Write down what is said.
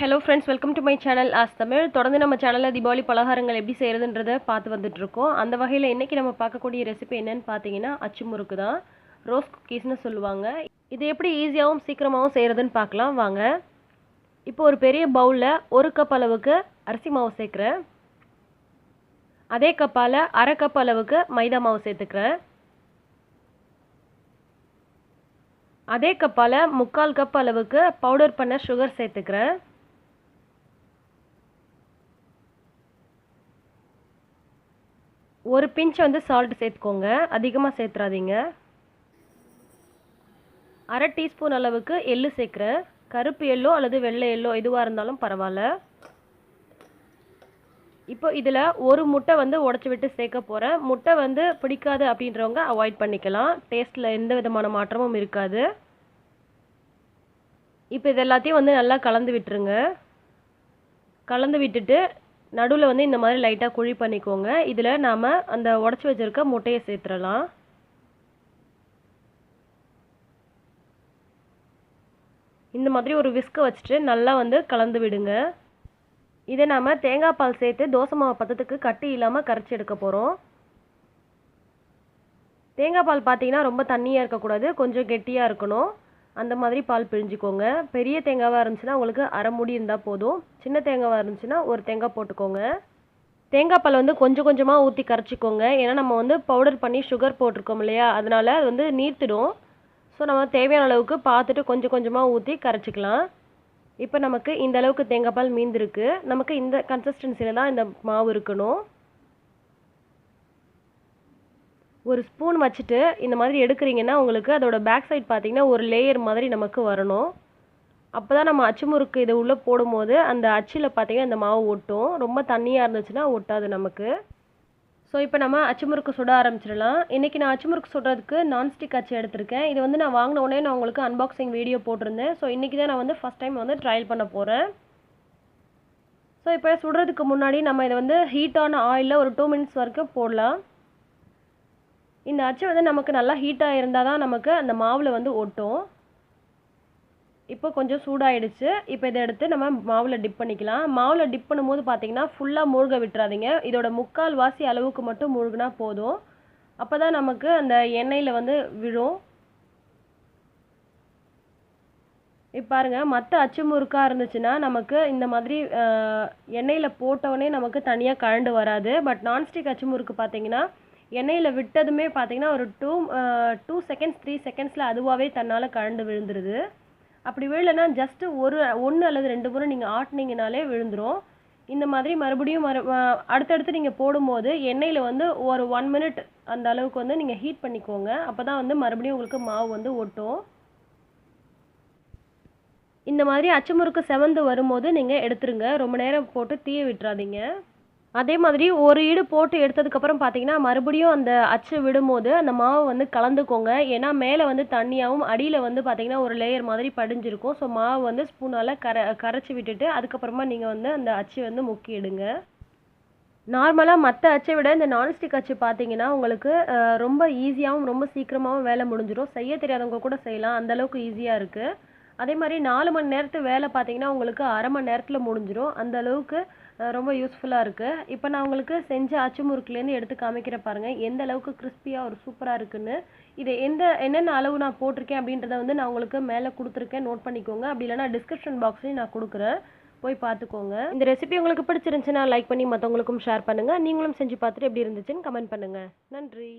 Hello friends, welcome to my channel As Tamil. தொடர்ந்து நம்ம சேனல்ல தீபாவளி பலகாரங்கள் எப்படி செய்யறதுன்றதை பார்த்து வந்துட்டு இருக்கோம். அந்த வகையில் இன்னைக்கு நம்ம பார்க்கக்கூடிய ரெசிபி என்னன்னு பார்த்தீங்கன்னா அச்சு முறுக்கு தான். ரோஸ் குக்கீஸ்னு சொல்லுவாங்க. இது எப்படி ஈஸியாகவும் சீக்கிரமாகவும் செய்யறதுன்னு பார்க்கலாம் வாங்க. இப்போ ஒரு பெரிய பவுலில் 1 கப் அளவுக்கு அரிசி மாவு சேர்க்குறேன். அதே கப்பால் 1/2 கப் அளவுக்கு மைதா மாவு சேர்த்துக்கிறேன். அதே கப்பால் 3/4 கப் அளவுக்கு பவுடர் பண்ண சுகர் சேர்த்துக்கிறேன். ஒரு பிஞ்ச் வந்து சால்ட் சேர்த்துக்கோங்க, அதிகமாக சேர்த்துறாதீங்க. 1/2 டீஸ்பூன் அளவுக்கு எள்ளு சேர்க்குறேன். கருப்பு எள்ளோ அல்லது வெள்ளை எள்ளோ எதுவாக இருந்தாலும் பரவாயில்ல. இப்போ இதில் ஒரு முட்டை வந்து உடச்சி விட்டு சேர்க்க போகிறேன். முட்டை வந்து பிடிக்காது அப்படின்றவங்க அவாய்ட் பண்ணிக்கலாம். டேஸ்ட்டில் எந்த விதமான மாற்றமும் இருக்காது. இப்போ இது எல்லாத்தையும் வந்து நல்லா கலந்து விட்டுருங்க. கலந்து விட்டுட்டு நடுவில் வந்து இந்த மாதிரி லைட்டாக குழி பண்ணிக்கோங்க. இதில் நாம் அந்த உடச்சி வச்சுருக்க முட்டையை சேர்த்துடலாம். இந்த மாதிரி ஒரு விஸ்கை வச்சுட்டு நல்லா வந்து கலந்து விடுங்க. இதை நாம் தேங்காய் பால் சேர்த்து தோசை மாவு பதத்துக்கு கட்டி இல்லாமல் கரைச்சி எடுக்க போகிறோம். தேங்காய் பால் பார்த்தீங்கன்னா ரொம்ப தண்ணியாக இருக்கக்கூடாது, கொஞ்சம் கெட்டியாக இருக்கணும். அந்த மாதிரி பால் பிழிஞ்சிக்கோங்க. பெரிய தேங்காவாக இருந்துச்சுன்னா உங்களுக்கு 1/2 மூடி இருந்தால் போதும். சின்ன தேங்காவாக இருந்துச்சுன்னா ஒரு தேங்காய் போட்டுக்கோங்க. தேங்காய் பால் வந்து கொஞ்சம் கொஞ்சமாக ஊற்றி கரைச்சிக்கோங்க. ஏன்னா நம்ம வந்து பவுடர் பண்ணி சுகர் போட்டிருக்கோம் இல்லையா, அதனால் அது வந்து நீர்த்திடும். ஸோ நம்ம தேவையான அளவுக்கு பார்த்துட்டு கொஞ்சம் கொஞ்சமாக ஊற்றி கரைச்சிக்கலாம். இப்போ நமக்கு இந்த அளவுக்கு தேங்காய் பால் மீந்திருக்கு. நமக்கு இந்த கன்சிஸ்டன்சியில் தான் இந்த மாவு இருக்கணும். ஒரு ஸ்பூன் வச்சுட்டு இந்த மாதிரி எடுக்கிறீங்கன்னா உங்களுக்கு அதோட பேக் சைட் பார்த்தீங்கன்னா ஒரு லேயர் மாதிரி நமக்கு வரணும். அப்போ தான் நம்ம அச்சு முறுக்கு இது உள்ளே போடும்போது அந்த அச்சில் பார்த்தீங்கன்னா இந்த மாவு ஒட்டும். ரொம்ப தண்ணியாக இருந்துச்சுன்னா ஒட்டாது நமக்கு. ஸோ இப்போ நம்ம அச்சு முறுக்கு சுட ஆரம்பிச்சிடலாம். இன்றைக்கி நான் அச்சு முறுக்கு சுடுறதுக்கு நான்ஸ்டிக் அச்சு எடுத்திருக்கேன். இது வந்து நான் வாங்கின உடனே நான் உங்களுக்கு அன்பாக்சிங் வீடியோ போட்டிருந்தேன். ஸோ இன்றைக்கி தான் நான் வந்து ஃபஸ்ட் டைம் வந்து ட்ரையல் பண்ண போகிறேன். ஸோ இப்போ சுடுறதுக்கு முன்னாடி நம்ம இதை வந்து ஹீட்டான ஆயிலில் ஒரு 2 மினிட்ஸ் வரைக்கும் போடலாம். இந்த அச்சு வந்து நமக்கு நல்லா ஹீட்டாக இருந்தால் தான் நமக்கு அந்த மாவில் வந்து ஒட்டும். இப்போ கொஞ்சம் சூடாயிடுச்சு. இப்போ இதை எடுத்து நம்ம மாவில் டிப் பண்ணிக்கலாம். மாவில் டிப் பண்ணும்போது பார்த்தீங்கன்னா ஃபுல்லாக மூழ்க விட்டுறாதீங்க. இதோட 3/4 வாசி அளவுக்கு மட்டும் மூழ்கினா போதும். அப்போ தான் நமக்கு அந்த எண்ணெயில் வந்து விழும். இப்போ பாருங்கள், மற்ற அச்சு முறுக்காக இருந்துச்சுன்னா நமக்கு இந்த மாதிரி எண்ணெயில் போட்டவுடனே நமக்கு தனியாக கழண்டு வராது. பட் நான்ஸ்டிக் அச்சு முறுக்கு பார்த்தீங்கன்னா எண்ணெயில் விட்டதுமே பார்த்தீங்கன்னா ஒரு 2 செகண்ட்ஸ் 3 செகண்ட்ஸில் அதுவாகவே தன்னால் கழண்டு விழுந்துருது. அப்படி விழலைன்னா ஜஸ்ட்டு 1 அல்லது 2 முறை நீங்கள் ஆட்டினீங்கனாலே விழுந்துடும். இந்த மாதிரி மறுபடியும் அடுத்தடுத்து நீங்கள் போடும்போது எண்ணெயில் வந்து ஒரு 1 மினிட் அந்த அளவுக்கு வந்து நீங்கள் ஹீட் பண்ணிக்கோங்க. அப்போ தான் வந்து மறுபடியும் உங்களுக்கு மாவு வந்து ஒட்டும். இந்த மாதிரி அச்சு முறுக்கு செவந்து வரும்போது நீங்கள் எடுத்துருங்க. ரொம்ப நேரம் போட்டு தீய விட்டுறாதீங்க. அதே மாதிரி ஒரு ஈடு போட்டு எடுத்ததுக்கப்புறம் பார்த்தீங்கன்னா மறுபடியும் அந்த அச்சு விடும்போது அந்த மாவு வந்து கலந்துக்கோங்க. ஏன்னா மேலே வந்து தண்ணியாகவும் அடியில் வந்து பார்த்தீங்கன்னா ஒரு லேயர் மாதிரி படிஞ்சிருக்கும். ஸோ மாவு வந்து ஸ்பூனால் கரைச்சி விட்டுட்டு அதுக்கப்புறமா நீங்கள் வந்து அந்த அச்சு வந்து முக்கி எடுங்க. நார்மலாக மற்ற அச்சை விட இந்த நான்ஸ்டிக் அச்சு பார்த்தீங்கன்னா உங்களுக்கு ரொம்ப ஈஸியாகவும் ரொம்ப சீக்கிரமாகவும் வேலை முடிஞ்சிடும். செய்ய தெரியாதவங்க கூட செய்யலாம், அந்தளவுக்கு ஈஸியாக இருக்குது. அதே மாதிரி 4 மணி நேரத்து வேலை பார்த்தீங்கன்னா உங்களுக்கு 1/2 மணி நேரத்தில் முடிஞ்சிடும். அந்த அளவுக்கு ரொம்ப யூஸ்ஃபுல்லாக இருக்குது. இப்போ நான் உங்களுக்கு செஞ்ச அச்சு முறுக்குலேருந்து எடுத்து காமிக்கிறேன் பாருங்கள், எந்த அளவுக்கு கிறிஸ்பியாக ஒரு சூப்பராக இருக்குன்னு. இதை என்னென்ன அளவு நான் போட்டிருக்கேன் அப்படின்றத வந்து நான் உங்களுக்கு மேலே கொடுத்துருக்கேன், நோட் பண்ணிக்கோங்க. அப்படி இல்லைனா டிஸ்கிரிப்ஷன் பாக்ஸ்லையும் நான் கொடுக்குறேன், போய் பார்த்துக்கோங்க. இந்த ரெசிபி உங்களுக்கு பிடிச்சிருந்துச்சுன்னா லைக் பண்ணி மற்றவங்களுக்கும் ஷேர் பண்ணுங்கள். நீங்களும் செஞ்சு பார்த்துட்டு எப்படி இருந்துச்சுன்னு கமெண்ட் பண்ணுங்கள். நன்றி.